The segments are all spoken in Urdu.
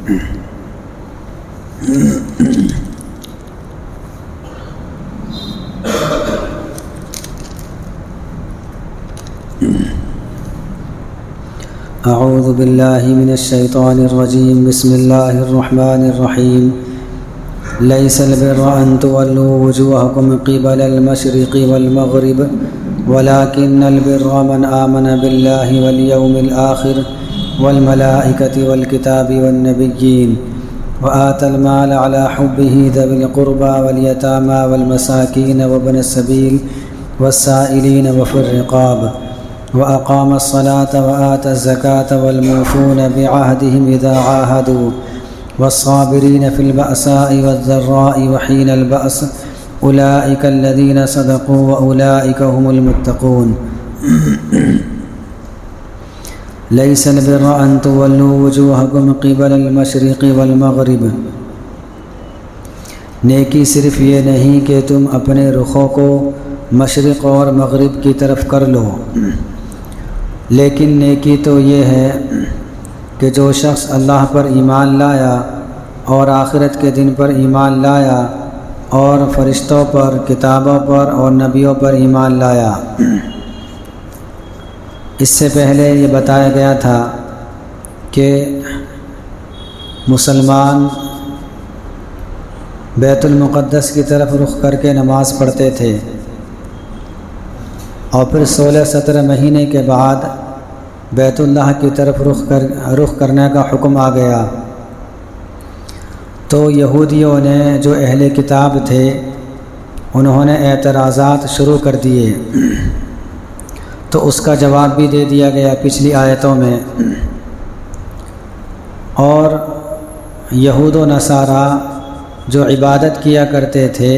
اعوذ باللہ من الشیطان الرجیم بسم اللہ الرحمن الرحیم لیس البر ان تولوا وجوہکم قبل المشرق والمغرب ولكن البر من آمن باللہ والیوم الآخر والملائکة والکتاب والنبیین وآتى المال على حبه ذوي القربى واليتامى والمساكين وابن السبيل والسائلين وفي الرقاب وأقام الصلاة وآتى الزكاة والموفون بعهدهم إذا عاهدوا والصابرين في البأساء والضراء وحين البأس أولئك الذين صدقوا وأولئك هم المتقون ليس البر أن تولوا وجوهكم قبل المشرق والمغرب نیکی صرف یہ نہیں کہ تم اپنے رخوں کو مشرق اور مغرب کی طرف کر لو، لیکن نیکی تو یہ ہے کہ جو شخص اللہ پر ایمان لایا اور آخرت کے دن پر ایمان لایا اور فرشتوں پر، کتابوں پر اور نبیوں پر ایمان لایا۔ اس سے پہلے یہ بتایا گیا تھا کہ مسلمان بیت المقدس کی طرف رخ کر کے نماز پڑھتے تھے، اور پھر 16-17 مہینے کے بعد بیت اللہ کی طرف رخ کرنے کا حکم آ گیا۔ تو یہودیوں نے جو اہل کتاب تھے انہوں نے اعتراضات شروع کر دیے، تو اس کا جواب بھی دے دیا گیا پچھلی آیتوں میں۔ اور یہود و نصارہ جو عبادت کیا کرتے تھے،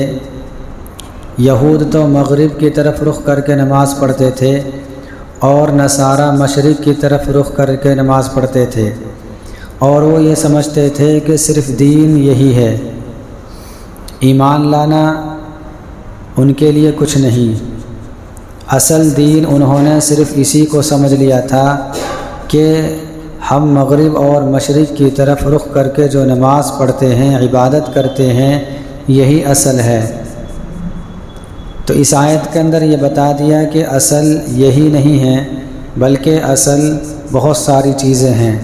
یہود تو مغرب کی طرف رخ کر کے نماز پڑھتے تھے اور نصارہ مشرق کی طرف رخ کر کے نماز پڑھتے تھے، اور وہ یہ سمجھتے تھے کہ صرف دین یہی ہے، ایمان لانا ان کے لیے کچھ نہیں۔ اصل دین انہوں نے صرف اسی کو سمجھ لیا تھا کہ ہم مغرب اور مشرق کی طرف رخ کر کے جو نماز پڑھتے ہیں، عبادت کرتے ہیں، یہی اصل ہے۔ تو اس آیت کے اندر یہ بتا دیا کہ اصل یہی نہیں ہے، بلکہ اصل بہت ساری چیزیں ہیں،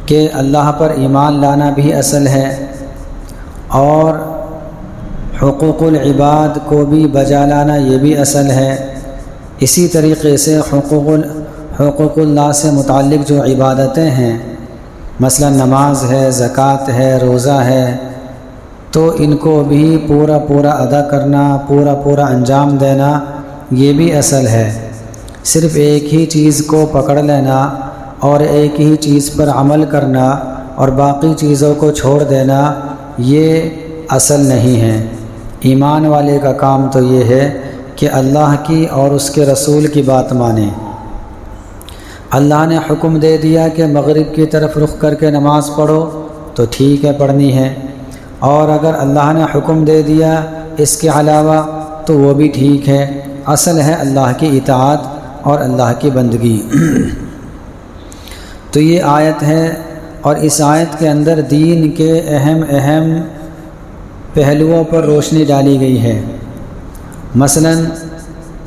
کہ اللہ پر ایمان لانا بھی اصل ہے، اور حقوق العباد کو بھی بجا لانا یہ بھی اصل ہے۔ اسی طریقے سے حقوق اللہ سے متعلق جو عبادتیں ہیں، مثلا نماز ہے، زکوٰۃ ہے، روزہ ہے، تو ان کو بھی پورا ادا کرنا، پورا انجام دینا، یہ بھی اصل ہے۔ صرف ایک ہی چیز کو پکڑ لینا اور ایک ہی چیز پر عمل کرنا اور باقی چیزوں کو چھوڑ دینا، یہ اصل نہیں ہے۔ ایمان والے کا کام تو یہ ہے کہ اللہ کی اور اس کے رسول کی بات مانے۔ اللہ نے حکم دے دیا کہ مغرب کی طرف رخ کر کے نماز پڑھو تو ٹھیک ہے، پڑھنی ہے، اور اگر اللہ نے حکم دے دیا اس کے علاوہ تو وہ بھی ٹھیک ہے۔ اصل ہے اللہ کی اطاعت اور اللہ کی بندگی۔ تو یہ آیت ہے، اور اس آیت کے اندر دین کے اہم پہلوؤں پر روشنی ڈالی گئی ہے۔ مثلا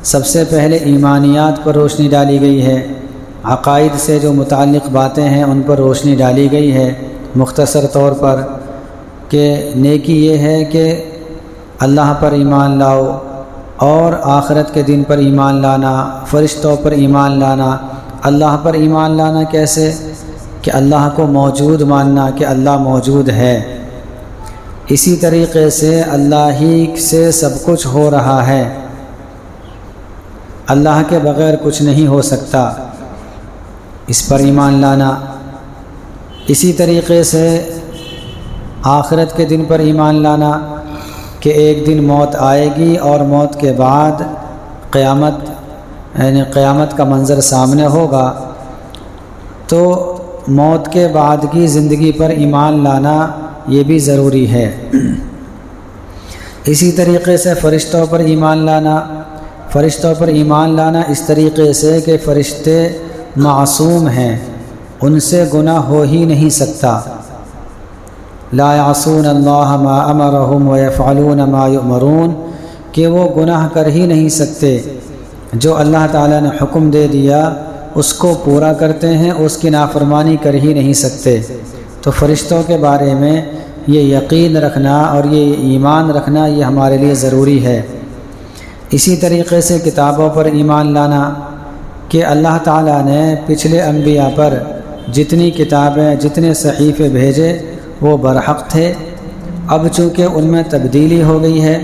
سب سے پہلے ایمانیات پر روشنی ڈالی گئی ہے، عقائد سے جو متعلق باتیں ہیں ان پر روشنی ڈالی گئی ہے، مختصر طور پر کہ نیکی یہ ہے کہ اللہ پر ایمان لاؤ اور آخرت کے دن پر ایمان لانا، فرشتوں پر ایمان لانا۔ اللہ پر ایمان لانا کیسے؟ کہ اللہ کو موجود ماننا کہ اللہ موجود ہے۔ اسی طریقے سے اللہ ہی سے سب کچھ ہو رہا ہے، اللہ کے بغیر کچھ نہیں ہو سکتا، اس پر ایمان لانا۔ اسی طریقے سے آخرت کے دن پر ایمان لانا کہ ایک دن موت آئے گی اور موت کے بعد قیامت کا منظر سامنے ہوگا، تو موت کے بعد کی زندگی پر ایمان لانا یہ بھی ضروری ہے۔ اسی طریقے سے فرشتوں پر ایمان لانا اس طریقے سے کہ فرشتے معصوم ہیں، ان سے گناہ ہو ہی نہیں سکتا۔ لا یعصون اللہ ما امرہم ویفعلون ما یؤمرون، کہ وہ گناہ کر ہی نہیں سکتے، جو اللہ تعالیٰ نے حکم دے دیا اس کو پورا کرتے ہیں، اس کی نافرمانی کر ہی نہیں سکتے۔ تو فرشتوں کے بارے میں یہ یقین رکھنا اور یہ ایمان رکھنا یہ ہمارے لیے ضروری ہے۔ اسی طریقے سے کتابوں پر ایمان لانا کہ اللہ تعالیٰ نے پچھلے انبیاء پر جتنی کتابیں جتنے صحیفے بھیجے وہ برحق تھے، اب چونکہ ان میں تبدیلی ہو گئی ہے،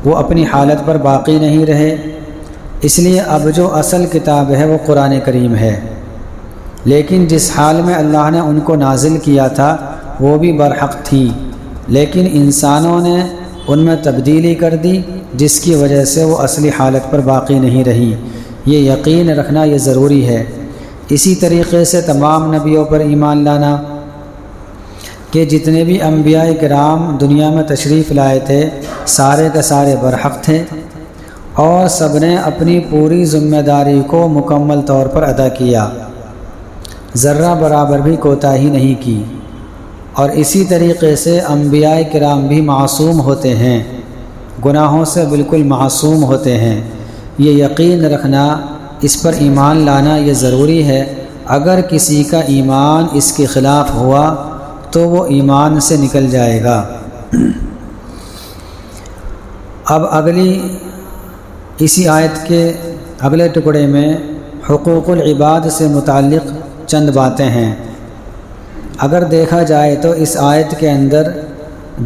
وہ اپنی حالت پر باقی نہیں رہے، اس لیے اب جو اصل کتاب ہے وہ قرآن کریم ہے، لیکن جس حال میں اللہ نے ان کو نازل کیا تھا وہ بھی برحق تھی، لیکن انسانوں نے ان میں تبدیلی کر دی جس کی وجہ سے وہ اصلی حالت پر باقی نہیں رہی۔ یہ یقین رکھنا یہ ضروری ہے۔ اسی طریقے سے تمام نبیوں پر ایمان لانا کہ جتنے بھی انبیاء کرام دنیا میں تشریف لائے تھے سارے کے سارے برحق تھے، اور سب نے اپنی پوری ذمہ داری کو مکمل طور پر ادا کیا، ذرہ برابر بھی کوتاہی نہیں کی۔ اور اسی طریقے سے انبیاء کرام بھی معصوم ہوتے ہیں، گناہوں سے بالکل معصوم ہوتے ہیں۔ یہ یقین رکھنا، اس پر ایمان لانا یہ ضروری ہے۔ اگر کسی کا ایمان اس کے خلاف ہوا تو وہ ایمان سے نکل جائے گا۔ اب اسی آیت کے اگلے ٹکڑے میں حقوق العباد سے متعلق چند باتیں ہیں۔ اگر دیکھا جائے تو اس آیت کے اندر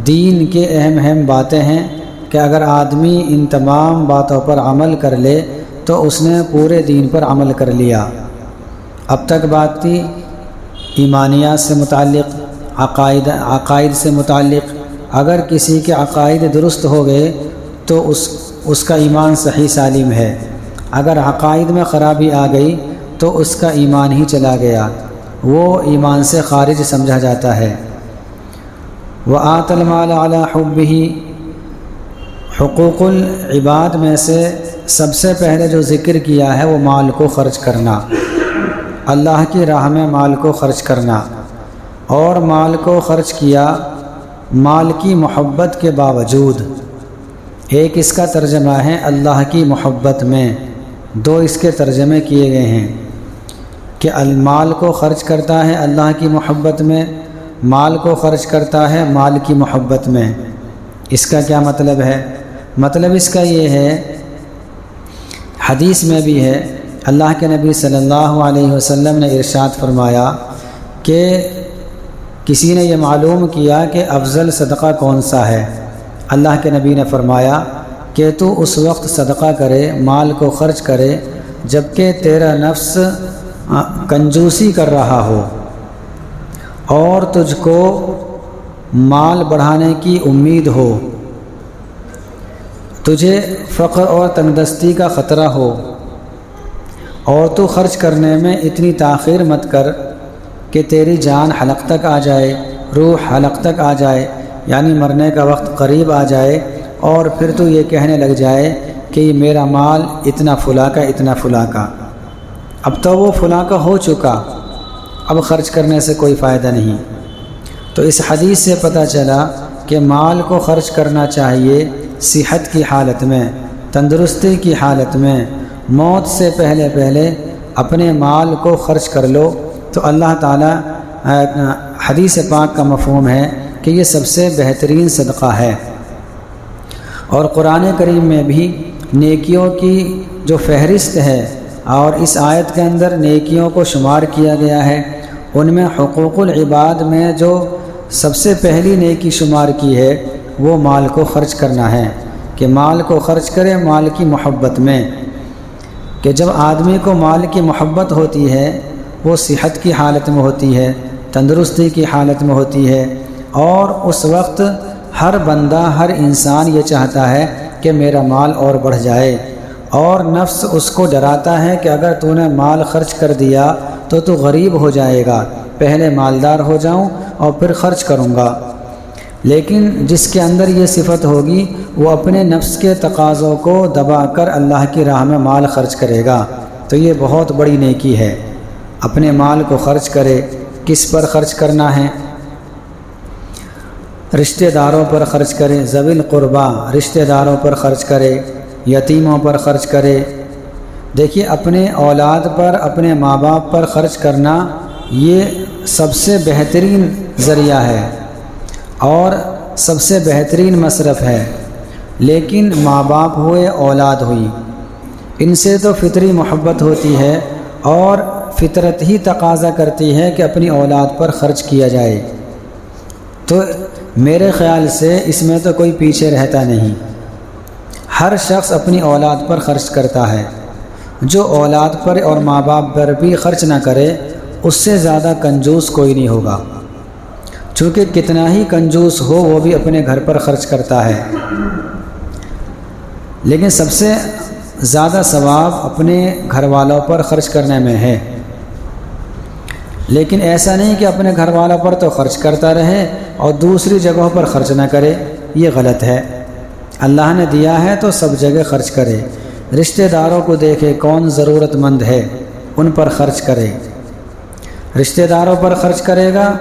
دین کے اہم باتیں ہیں کہ اگر آدمی ان تمام باتوں پر عمل کر لے تو اس نے پورے دین پر عمل کر لیا۔ اب تک بات تھی ایمانیات سے متعلق، عقائد سے متعلق۔ اگر کسی کے عقائد درست ہو گئے تو اس کا ایمان صحیح سالم ہے، اگر عقائد میں خرابی آ گئی تو اس کا ایمان ہی چلا گیا، وہ ایمان سے خارج سمجھا جاتا ہے۔ وآت المال علی حبہ، حقوق العباد میں سے سب سے پہلے جو ذکر کیا ہے وہ مال کو خرچ کرنا، اللہ کی راہ میں مال کو خرچ کرنا، اور مال کو خرچ کیا مال کی محبت کے باوجود۔ ایک اس کا ترجمہ ہے اللہ کی محبت میں، دو اس کے ترجمے کیے گئے ہیں کہ المال کو خرچ کرتا ہے اللہ کی محبت میں، مال کو خرچ کرتا ہے مال کی محبت میں۔ اس کا کیا مطلب ہے؟ مطلب اس کا یہ ہے، حدیث میں بھی ہے، اللہ کے نبی صلی اللہ علیہ وسلم نے ارشاد فرمایا کہ کسی نے یہ معلوم کیا کہ افضل صدقہ کون سا ہے؟ اللہ کے نبی نے فرمایا کہ تو اس وقت صدقہ کرے، مال کو خرچ کرے جبکہ تیرا نفس کنجوسی کر رہا ہو اور تجھ کو مال بڑھانے کی امید ہو، تجھے فقر اور تنگدستی کا خطرہ ہو، اور تو خرچ کرنے میں اتنی تاخیر مت کر کہ تیری جان حلق تک آ جائے، روح حلق تک آ جائے، یعنی مرنے کا وقت قریب آ جائے، اور پھر تو یہ کہنے لگ جائے کہ یہ میرا مال اتنا فلاں کا اتنا فلاں کا۔ اب تو وہ فلاں کا ہو چکا، اب خرچ کرنے سے کوئی فائدہ نہیں۔ تو اس حدیث سے پتہ چلا کہ مال کو خرچ کرنا چاہیے صحت کی حالت میں، تندرستی کی حالت میں، موت سے پہلے اپنے مال کو خرچ کر لو تو اللہ تعالیٰ، حدیث پاک کا مفہوم ہے کہ یہ سب سے بہترین صدقہ ہے۔ اور قرآن کریم میں بھی نیکیوں کی جو فہرست ہے، اور اس آیت کے اندر نیکیوں کو شمار کیا گیا ہے، ان میں حقوق العباد میں جو سب سے پہلی نیکی شمار کی ہے وہ مال کو خرچ کرنا ہے، کہ مال کو خرچ کرے مال کی محبت میں، کہ جب آدمی کو مال کی محبت ہوتی ہے وہ صحت کی حالت میں ہوتی ہے، تندرستی کی حالت میں ہوتی ہے، اور اس وقت ہر بندہ، ہر انسان یہ چاہتا ہے کہ میرا مال اور بڑھ جائے، اور نفس اس کو ڈراتا ہے کہ اگر تو نے مال خرچ کر دیا تو تو غریب ہو جائے گا، پہلے مالدار ہو جاؤں اور پھر خرچ کروں گا۔ لیکن جس کے اندر یہ صفت ہوگی وہ اپنے نفس کے تقاضوں کو دبا کر اللہ کی راہ میں مال خرچ کرے گا، تو یہ بہت بڑی نیکی ہے۔ اپنے مال کو خرچ کرے۔ کس پر خرچ کرنا ہے؟ رشتہ داروں پر خرچ کرے، ذوی القربا رشتہ داروں پر خرچ کرے، یتیموں پر خرچ کرے۔ دیکھیے، اپنے اولاد پر، اپنے ماں باپ پر خرچ کرنا یہ سب سے بہترین ذریعہ ہے اور سب سے بہترین مصرف ہے۔ لیکن ماں باپ ہوئے، اولاد ہوئی، ان سے تو فطری محبت ہوتی ہے اور فطرت ہی تقاضا کرتی ہے کہ اپنی اولاد پر خرچ کیا جائے۔ تو میرے خیال سے اس میں تو کوئی پیچھے رہتا نہیں، ہر شخص اپنی اولاد پر خرچ کرتا ہے۔ جو اولاد پر اور ماں باپ پر بھی خرچ نہ کرے اس سے زیادہ کنجوس کوئی نہیں ہوگا، چونکہ کتنا ہی کنجوس ہو وہ بھی اپنے گھر پر خرچ کرتا ہے، لیکن سب سے زیادہ ثواب اپنے گھر والوں پر خرچ کرنے میں ہے۔ لیکن ایسا نہیں کہ اپنے گھر والوں پر تو خرچ کرتا رہے اور دوسری جگہوں پر خرچ نہ کرے، یہ غلط ہے۔ اللہ نے دیا ہے تو سب جگہ خرچ کرے۔ رشتہ داروں کو دیکھے کون ضرورت مند ہے، ان پر خرچ کرے۔ رشتہ داروں پر خرچ کرے گا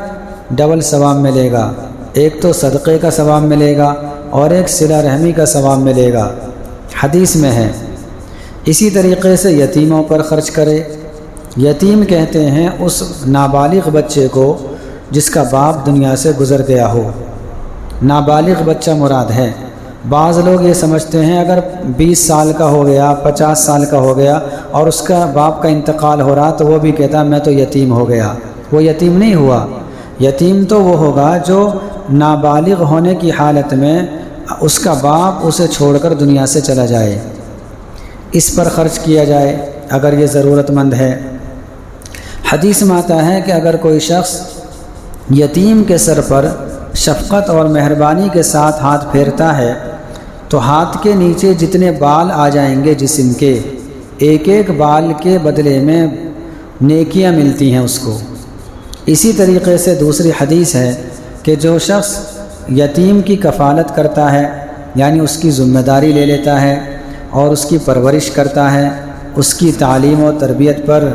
ڈبل ثواب ملے گا، ایک تو صدقے کا ثواب ملے گا اور ایک صلہ رحمی کا ثواب ملے گا، حدیث میں ہے۔ اسی طریقے سے یتیموں پر خرچ کرے۔ یتیم کہتے ہیں اس نابالغ بچے کو جس کا باپ دنیا سے گزر گیا ہو، نابالغ بچہ مراد ہے۔ بعض لوگ یہ سمجھتے ہیں اگر 20 سال کا ہو گیا، 50 سال کا ہو گیا اور اس کا باپ کا انتقال ہو رہا تو وہ بھی کہتا میں تو یتیم ہو گیا۔ وہ یتیم نہیں ہوا، یتیم تو وہ ہوگا جو نابالغ ہونے کی حالت میں اس کا باپ اسے چھوڑ کر دنیا سے چلا جائے، اس پر خرچ کیا جائے اگر یہ ضرورت مند ہے۔ حدیث میں آتا ہے کہ اگر کوئی شخص یتیم کے سر پر شفقت اور مہربانی کے ساتھ ہاتھ پھیرتا ہے تو ہاتھ کے نیچے جتنے بال آ جائیں گے جسم کے، ایک ایک بال کے بدلے میں نیکیاں ملتی ہیں اس کو۔ اسی طریقے سے دوسری حدیث ہے کہ جو شخص یتیم کی کفالت کرتا ہے، یعنی اس کی ذمہ داری لے لیتا ہے اور اس کی پرورش کرتا ہے، اس کی تعلیم و تربیت پر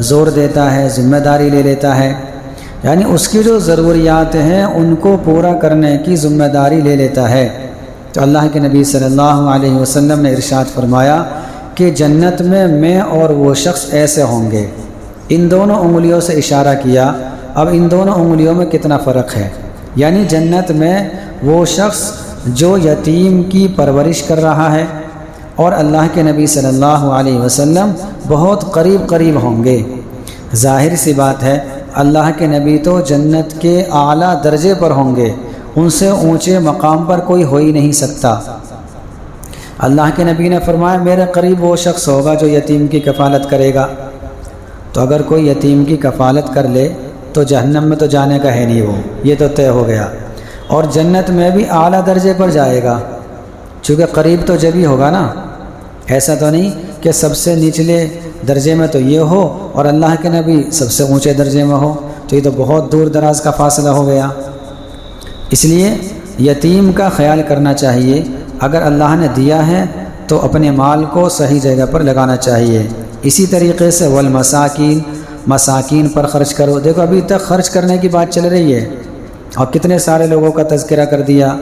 زور دیتا ہے، ذمہ داری لے لیتا ہے، یعنی اس کی جو ضروریات ہیں ان کو پورا کرنے کی ذمہ داری لے لیتا ہے، تو اللہ کے نبی صلی اللہ علیہ وسلم نے ارشاد فرمایا کہ جنت میں اور وہ شخص ایسے ہوں گے۔ ان دونوں انگلیوں سے اشارہ کیا۔ اب ان دونوں انگلیوں میں کتنا فرق ہے؟ یعنی جنت میں وہ شخص جو یتیم کی پرورش کر رہا ہے اور اللہ کے نبی صلی اللہ علیہ وسلم بہت قریب ہوں گے۔ ظاہر سی بات ہے اللہ کے نبی تو جنت کے اعلیٰ درجے پر ہوں گے، ان سے اونچے مقام پر کوئی ہو ہی نہیں سکتا۔ اللہ کے نبی نے فرمایا میرے قریب وہ شخص ہوگا جو یتیم کی کفالت کرے گا۔ تو اگر کوئی یتیم کی کفالت کر لے تو جہنم میں تو جانے کا ہے نہیں، وہ یہ تو طے ہو گیا، اور جنت میں بھی اعلیٰ درجے پر جائے گا، چونکہ قریب تو جب ہی ہوگا نا۔ ایسا تو نہیں کہ سب سے نچلے درجے میں تو یہ ہو اور اللہ کے نبی سب سے اونچے درجے میں ہو، تو یہ تو بہت دور دراز کا فاصلہ ہو گیا۔ اس لیے یتیم کا خیال کرنا چاہیے، اگر اللہ نے دیا ہے تو اپنے مال کو صحیح جگہ پر لگانا چاہیے۔ اسی طریقے سے والمساکین، مساکین پر خرچ کرو۔ دیکھو ابھی تک خرچ کرنے کی بات چل رہی ہے اور کتنے سارے لوگوں کا تذکرہ کر دیا۔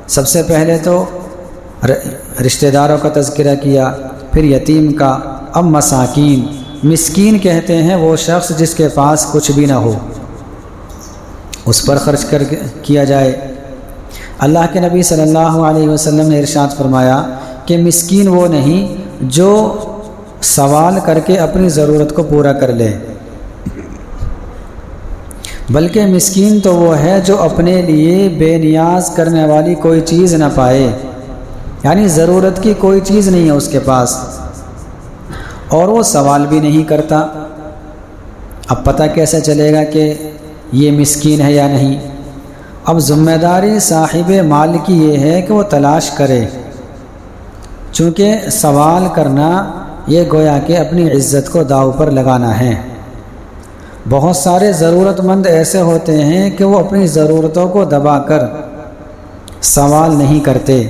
سب سے پہلے تو رشتہ داروں کا تذکرہ کیا، پھر یتیم کا، اب مساکین۔ مسکین کہتے ہیں وہ شخص جس کے پاس کچھ بھی نہ ہو، اس پر خرچ کیا جائے۔ اللہ کے نبی صلی اللہ علیہ وسلم نے ارشاد فرمایا کہ مسکین وہ نہیں جو سوال کر کے اپنی ضرورت کو پورا کر لے، بلکہ مسکین تو وہ ہے جو اپنے لیے بے نیاز کرنے والی کوئی چیز نہ پائے، یعنی ضرورت کی کوئی چیز نہیں ہے اس کے پاس اور وہ سوال بھی نہیں کرتا۔ اب پتہ کیسے چلے گا کہ یہ مسکین ہے یا نہیں؟ اب ذمہ داری صاحب مال کی یہ ہے کہ وہ تلاش کرے، چونکہ سوال کرنا یہ گویا کہ اپنی عزت کو داؤ پر لگانا ہے۔ بہت سارے ضرورت مند ایسے ہوتے ہیں کہ وہ اپنی ضرورتوں کو دبا کر سوال نہیں کرتے،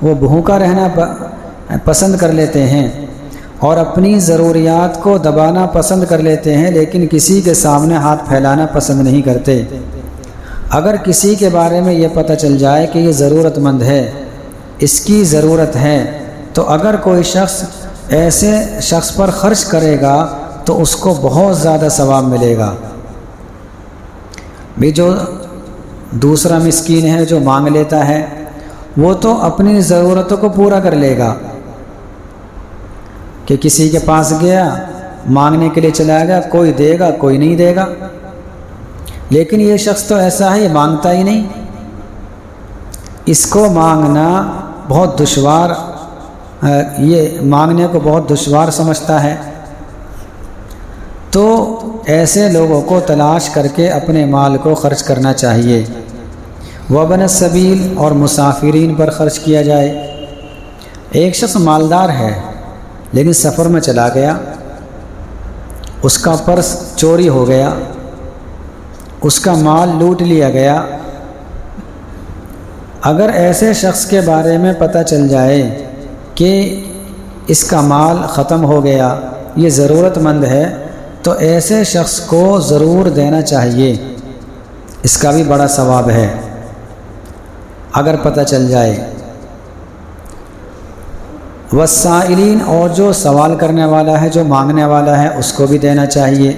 وہ بھوکا رہنا پسند کر لیتے ہیں اور اپنی ضروریات کو دبانا پسند کر لیتے ہیں، لیکن کسی کے سامنے ہاتھ پھیلانا پسند نہیں کرتے۔ اگر کسی کے بارے میں یہ پتہ چل جائے کہ یہ ضرورت مند ہے، اس کی ضرورت ہے، تو اگر کوئی شخص ایسے شخص پر خرچ کرے گا تو اس کو بہت زیادہ ثواب ملے گا۔ بھی جو دوسرا مسکین ہے جو مانگ لیتا ہے، وہ تو اپنی ضرورتوں کو پورا کر لے گا کہ کسی کے پاس گیا مانگنے کے لیے چلا گیا، کوئی دے گا کوئی نہیں دے گا، لیکن یہ شخص تو ایسا ہے، یہ مانگتا ہی نہیں، اس کو مانگنا بہت دشوار، یہ مانگنے کو بہت دشوار سمجھتا ہے۔ تو ایسے لوگوں کو تلاش کر کے اپنے مال کو خرچ کرنا چاہیے۔ وابن السبیل اور مسافرین پر خرچ کیا جائے۔ ایک شخص مالدار ہے لیکن سفر میں چلا گیا، اس کا پرس چوری ہو گیا، اس کا مال لوٹ لیا گیا۔ اگر ایسے شخص کے بارے میں پتہ چل جائے کہ اس کا مال ختم ہو گیا، یہ ضرورت مند ہے، تو ایسے شخص کو ضرور دینا چاہیے، اس کا بھی بڑا ثواب ہے اگر پتہ چل جائے۔ والسائلین، اور جو سوال کرنے والا ہے، جو مانگنے والا ہے، اس کو بھی دینا چاہیے۔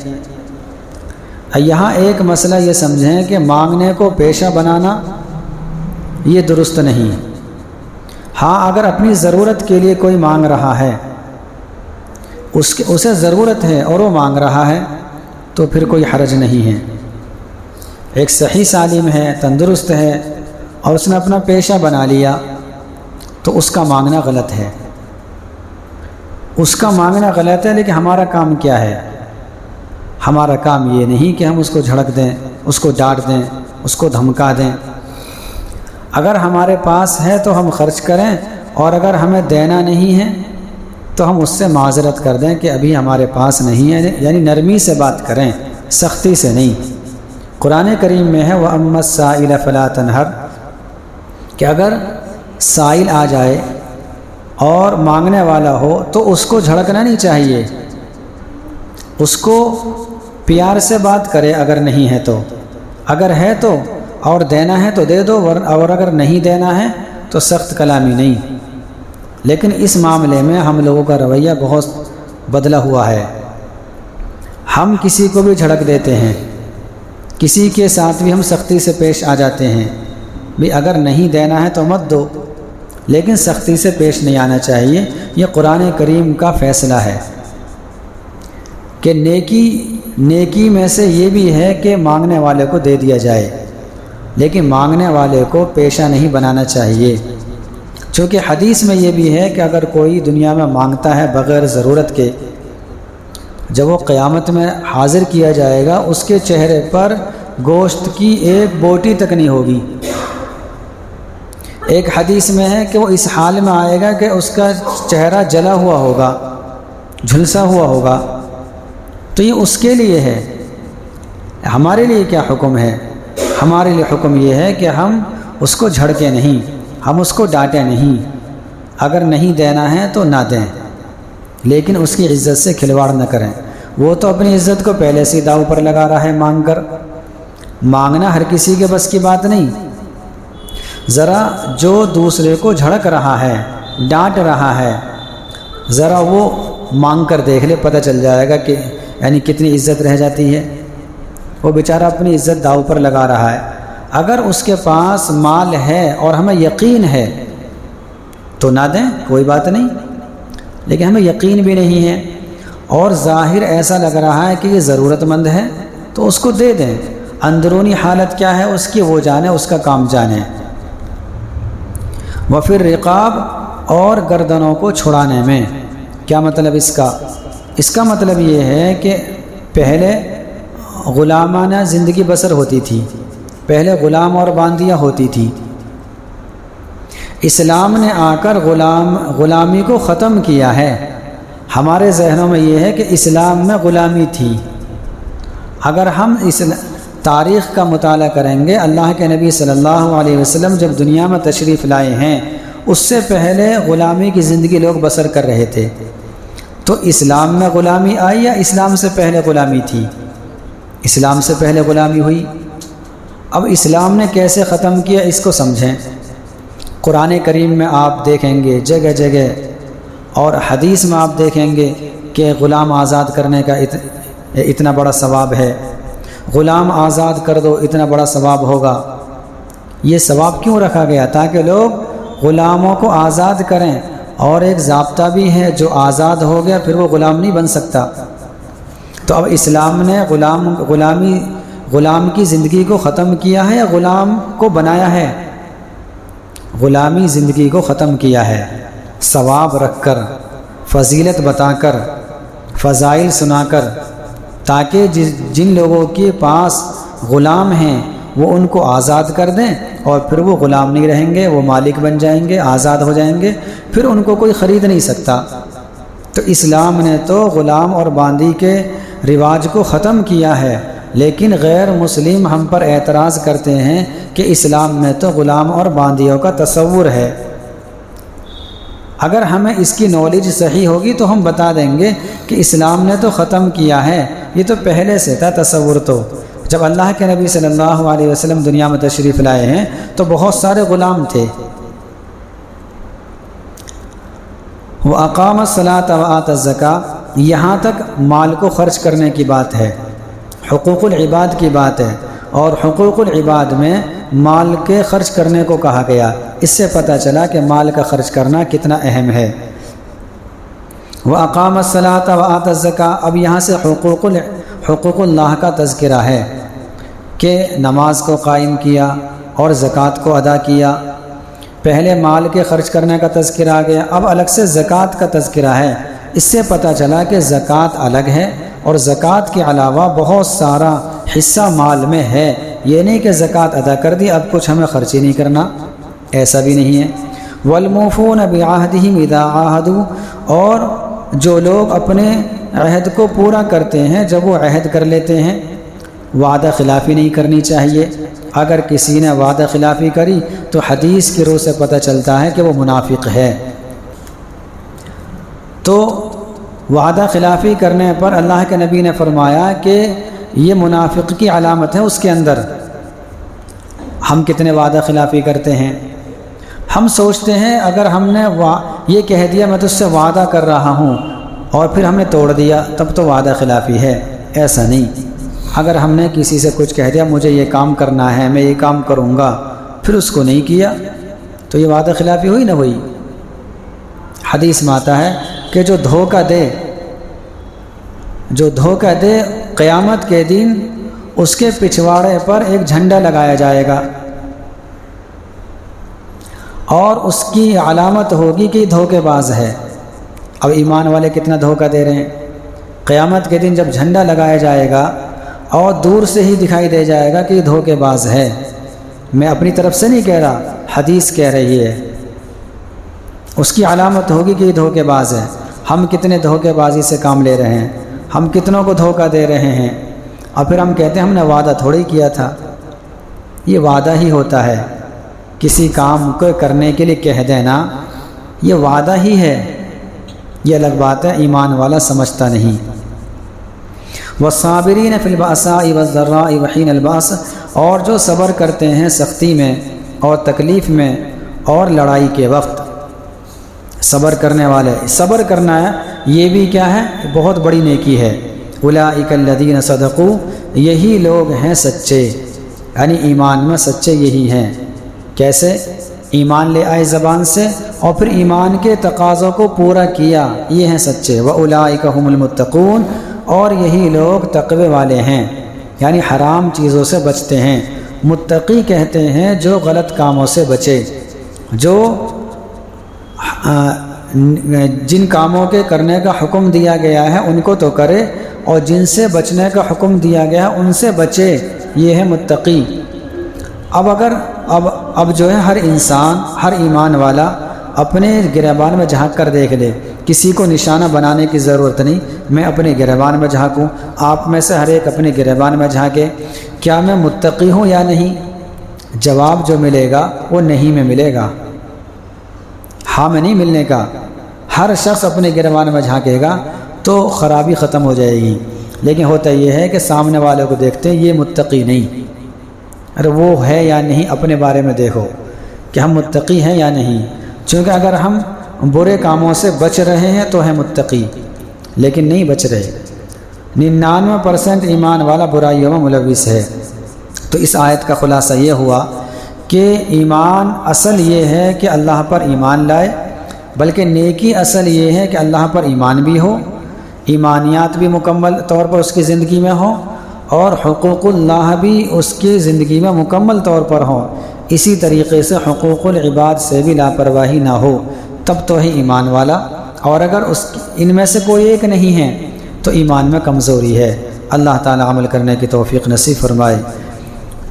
یہاں ایک مسئلہ یہ سمجھیں کہ مانگنے کو پیشہ بنانا یہ درست نہیں۔ ہاں، اگر اپنی ضرورت کے لیے کوئی مانگ رہا ہے، اسے ضرورت ہے اور وہ مانگ رہا ہے، تو پھر کوئی حرج نہیں ہے۔ ایک صحیح سالم ہے، تندرست ہے، اور اس نے اپنا پیشہ بنا لیا، تو اس کا مانگنا غلط ہے، اس کا مانگنا غلط ہے۔ لیکن ہمارا کام کیا ہے؟ ہمارا کام یہ نہیں کہ ہم اس کو جھڑک دیں، اس کو ڈانٹ دیں، اس کو دھمکا دیں۔ اگر ہمارے پاس ہے تو ہم خرچ کریں، اور اگر ہمیں دینا نہیں ہے تو ہم اس سے معذرت کر دیں کہ ابھی ہمارے پاس نہیں ہے، یعنی نرمی سے بات کریں، سختی سے نہیں۔ قرآن کریم میں ہے وَأَمَّا السَّائِلَ فَلَا تَنْهَرْ، کہ اگر سائل آ جائے اور مانگنے والا ہو تو اس کو جھڑکنا نہیں چاہیے، اس کو پیار سے بات کرے اگر نہیں ہے تو، اگر ہے تو اور دینا ہے تو دے دو، اور اگر نہیں دینا ہے تو سخت کلامی نہیں۔ لیکن اس معاملے میں ہم لوگوں کا رویہ بہت بدلا ہوا ہے، ہم کسی کو بھی جھڑک دیتے ہیں، کسی کے ساتھ بھی ہم سختی سے پیش آ جاتے ہیں، بھی اگر نہیں دینا ہے تو مت دو، لیکن سختی سے پیش نہیں آنا چاہیے۔ یہ قرآن کریم کا فیصلہ ہے کہ نیکی میں سے یہ بھی ہے کہ مانگنے والے کو دے دیا جائے، لیکن مانگنے والے کو پیشہ نہیں بنانا چاہیے، چونکہ حدیث میں یہ بھی ہے کہ اگر کوئی دنیا میں مانگتا ہے بغیر ضرورت کے، جب وہ قیامت میں حاضر کیا جائے گا، اس کے چہرے پر گوشت کی ایک بوٹی تک نہیں ہوگی۔ ایک حدیث میں ہے کہ وہ اس حال میں آئے گا کہ اس کا چہرہ جلا ہوا ہوگا، جھلسا ہوا ہوگا۔ تو یہ اس کے لیے ہے، ہمارے لیے کیا حکم ہے؟ ہمارے لیے حکم یہ ہے کہ ہم اس کو جھڑکیں نہیں، ہم اس کو ڈانٹیں نہیں، اگر نہیں دینا ہے تو نہ دیں، لیکن اس کی عزت سے کھلواڑ نہ کریں۔ وہ تو اپنی عزت کو پہلے سے داؤ پر لگا رہا ہے مانگ کر۔ مانگنا ہر کسی کے بس کی بات نہیں۔ ذرا جو دوسرے کو جھڑک رہا ہے، ڈانٹ رہا ہے، ذرا وہ مانگ کر دیکھ لے، پتہ چل جائے گا کہ یعنی کتنی عزت رہ جاتی ہے۔ وہ بیچارہ اپنی عزت داؤ پر لگا رہا ہے۔ اگر اس کے پاس مال ہے اور ہمیں یقین ہے تو نہ دیں، کوئی بات نہیں، لیکن ہمیں یقین بھی نہیں ہے اور ظاہر ایسا لگ رہا ہے کہ یہ ضرورت مند ہے تو اس کو دے دیں۔ اندرونی حالت کیا ہے اس کی وہ جانے، اس کا کام جانے۔ وفر رقاب، اور گردنوں کو چھڑانے میں کیا مطلب اس کا مطلب یہ ہے کہ پہلے غلامانہ زندگی بسر ہوتی تھی، پہلے غلام اور باندیاں ہوتی تھی۔ اسلام نے آ کر غلامی کو ختم کیا ہے۔ ہمارے ذہنوں میں یہ ہے کہ اسلام میں غلامی تھی۔ اگر ہم اس تاریخ کا مطالعہ کریں گے، اللہ کے نبی صلی اللہ علیہ وسلم جب دنیا میں تشریف لائے ہیں، اس سے پہلے غلامی کی زندگی لوگ بسر کر رہے تھے۔ تو اسلام میں غلامی آئی یا اسلام سے پہلے غلامی تھی؟ اسلام سے پہلے غلامی ہوئی۔ اب اسلام نے کیسے ختم کیا اس کو سمجھیں۔ قرآن کریم میں آپ دیکھیں گے جگہ جگہ، اور حدیث میں آپ دیکھیں گے کہ غلام آزاد کرنے کا اتنا بڑا ثواب ہے، غلام آزاد کر دو اتنا بڑا ثواب ہوگا۔ یہ ثواب کیوں رکھا گیا؟ تاکہ لوگ غلاموں کو آزاد کریں، اور ایک ضابطہ بھی ہے جو آزاد ہو گیا پھر وہ غلام نہیں بن سکتا۔ تو اب اسلام نے غلام کی زندگی کو ختم کیا ہے یا غلام کو بنایا ہے؟ غلامی زندگی کو ختم کیا ہے، ثواب رکھ کر، فضیلت بتا کر، فضائل سنا کر، تاکہ جن لوگوں کے پاس غلام ہیں وہ ان کو آزاد کر دیں، اور پھر وہ غلام نہیں رہیں گے، وہ مالک بن جائیں گے، آزاد ہو جائیں گے، پھر ان کو کوئی خرید نہیں سکتا۔ تو اسلام نے تو غلام اور باندی کے رواج کو ختم کیا ہے، لیکن غیر مسلم ہم پر اعتراض کرتے ہیں کہ اسلام میں تو غلام اور باندیوں کا تصور ہے۔ اگر ہمیں اس کی نالج صحیح ہوگی تو ہم بتا دیں گے کہ اسلام نے تو ختم کیا ہے، یہ تو پہلے سے تھا تصور۔ تو جب اللہ کے نبی صلی اللہ علیہ وسلم دنیا میں تشریف لائے ہیں تو بہت سارے غلام تھے۔ وَأَقَامَ الصَّلَاةَ وَآتَى الزَّكَاةَ، یہاں تک مال کو خرچ کرنے کی بات ہے، حقوق العباد کی بات ہے، اور حقوق العباد میں مال کے خرچ کرنے کو کہا گیا۔ اس سے پتہ چلا کہ مال کا خرچ کرنا کتنا اہم ہے۔ وَأَقَامَ الصَّلَاةَ وَآتَى الزَّكَاةَ، اب یہاں سے حقوق اللہ کا تذکرہ ہے کہ نماز کو قائم کیا اور زکوٰۃ کو ادا کیا۔ پہلے مال کے خرچ کرنے کا تذکرہ آ گیا، اب الگ سے زکوٰۃ کا تذکرہ ہے۔ اس سے پتہ چلا کہ زکوٰۃ الگ ہے، اور زکوٰۃ کے علاوہ بہت سارا حصہ مال میں ہے۔ یہ نہیں کہ زکوٰۃ ادا کر دی اب کچھ ہمیں خرچ ہی نہیں کرنا، ایسا بھی نہیں ہے۔ وَالْمُوفُونَ بِعَهْدِهِمْ إِذَا عَاهَدُوا، اور جو لوگ اپنے عہد کو پورا کرتے ہیں جب وہ عہد کر لیتے ہیں، وعدہ خلافی نہیں کرنی چاہیے۔ اگر کسی نے وعدہ خلافی کری تو حدیث کی روح سے پتہ چلتا ہے کہ وہ منافق ہے۔ تو وعدہ خلافی کرنے پر اللہ کے نبی نے فرمایا کہ یہ منافق کی علامت ہے اس کے اندر۔ ہم کتنے وعدہ خلافی کرتے ہیں؟ ہم سوچتے ہیں اگر ہم نے یہ کہہ دیا میں تجھ سے وعدہ کر رہا ہوں اور پھر ہم نے توڑ دیا تب تو وعدہ خلافی ہے، ایسا نہیں۔ اگر ہم نے کسی سے کچھ کہہ دیا مجھے یہ کام کرنا ہے، میں یہ کام کروں گا، پھر اس کو نہیں کیا تو یہ وعدہ خلافی ہوئی نہ ہوئی۔ حدیث میں آتا ہے کہ جو دھوکہ دے قیامت کے دن اس کے پچھواڑے پر ایک جھنڈا لگایا جائے گا، اور اس کی علامت ہوگی کہ دھوکے باز ہے۔ اب ایمان والے کتنا دھوکہ دے رہے ہیں۔ قیامت کے دن جب جھنڈا لگایا جائے گا اور دور سے ہی دکھائی دے جائے گا کہ یہ دھوکے باز ہے، میں اپنی طرف سے نہیں کہہ رہا، حدیث کہہ رہی ہے، اس کی علامت ہوگی کہ یہ دھوکے باز ہے۔ ہم کتنے دھوکے بازی سے کام لے رہے ہیں، ہم کتنوں کو دھوکہ دے رہے ہیں، اور پھر ہم کہتے ہیں ہم نے وعدہ تھوڑی کیا تھا۔ یہ وعدہ ہی ہوتا ہے، کسی کام کو کرنے کے لیے کہہ دینا یہ وعدہ ہی ہے، یہ الگ بات ہے، ایمان والا سمجھتا نہیں۔ والصابرین فی البأساء والضراء وحین البأس، اور جو صبر کرتے ہیں سختی میں اور تکلیف میں اور لڑائی کے وقت، صبر کرنے والے، صبر کرنا ہے یہ بھی کیا ہے، بہت بڑی نیکی ہے۔ اولئک الذین صدقوا، یہی لوگ ہیں سچے، یعنی ایمان میں سچے یہی ہیں۔ کیسے؟ ایمان لے آئے زبان سے اور پھر ایمان کے تقاضوں کو پورا کیا، یہ ہیں سچے۔ وَأُولَٰئِكَ هُمُ الْمُتَّقُونَ، اور یہی لوگ تقوی والے ہیں، یعنی حرام چیزوں سے بچتے ہیں۔ متقی کہتے ہیں جو غلط کاموں سے بچے، جو جن کاموں کے کرنے کا حکم دیا گیا ہے ان کو تو کرے، اور جن سے بچنے کا حکم دیا گیا ہے ان سے بچے، یہ ہے متقی۔ اب جو ہے ہر انسان، ہر ایمان والا اپنے گریبان میں جھانک کر دیکھ لے، کسی کو نشانہ بنانے کی ضرورت نہیں، میں اپنے گریبان میں جھانکوں، آپ میں سے ہر ایک اپنے گریبان میں جھانکے، کیا میں متقی ہوں یا نہیں؟ جواب جو ملے گا وہ نہیں میں ملے گا، ہاں میں نہیں ملنے کا۔ ہر شخص اپنے گریبان میں جھانکے گا تو خرابی ختم ہو جائے گی۔ لیکن ہوتا یہ ہے کہ سامنے والے کو دیکھتے ہیں یہ متقی نہیں، ارے وہ ہے یا نہیں اپنے بارے میں دیکھو کہ ہم متقی ہیں یا نہیں، چونکہ اگر ہم برے کاموں سے بچ رہے ہیں تو ہے متقی، لیکن نہیں بچ رہے۔ 99% ایمان والا برائیوں میں ملوث ہے۔ تو اس آیت کا خلاصہ یہ ہوا کہ ایمان اصل یہ ہے کہ اللہ پر ایمان لائے، بلکہ نیکی اصل یہ ہے کہ اللہ پر ایمان بھی ہو، ایمانیات بھی مکمل طور پر اس کی زندگی میں ہوں، اور حقوق اللہ بھی اس کی زندگی میں مکمل طور پر ہوں۔ اسی طریقے سے حقوق العباد سے بھی لاپرواہی نہ ہو، تب تو ہے ایمان والا۔ اور اگر ان میں سے کوئی ایک نہیں ہے تو ایمان میں کمزوری ہے۔ اللہ تعالی عمل کرنے کی توفیق نصیب فرمائے۔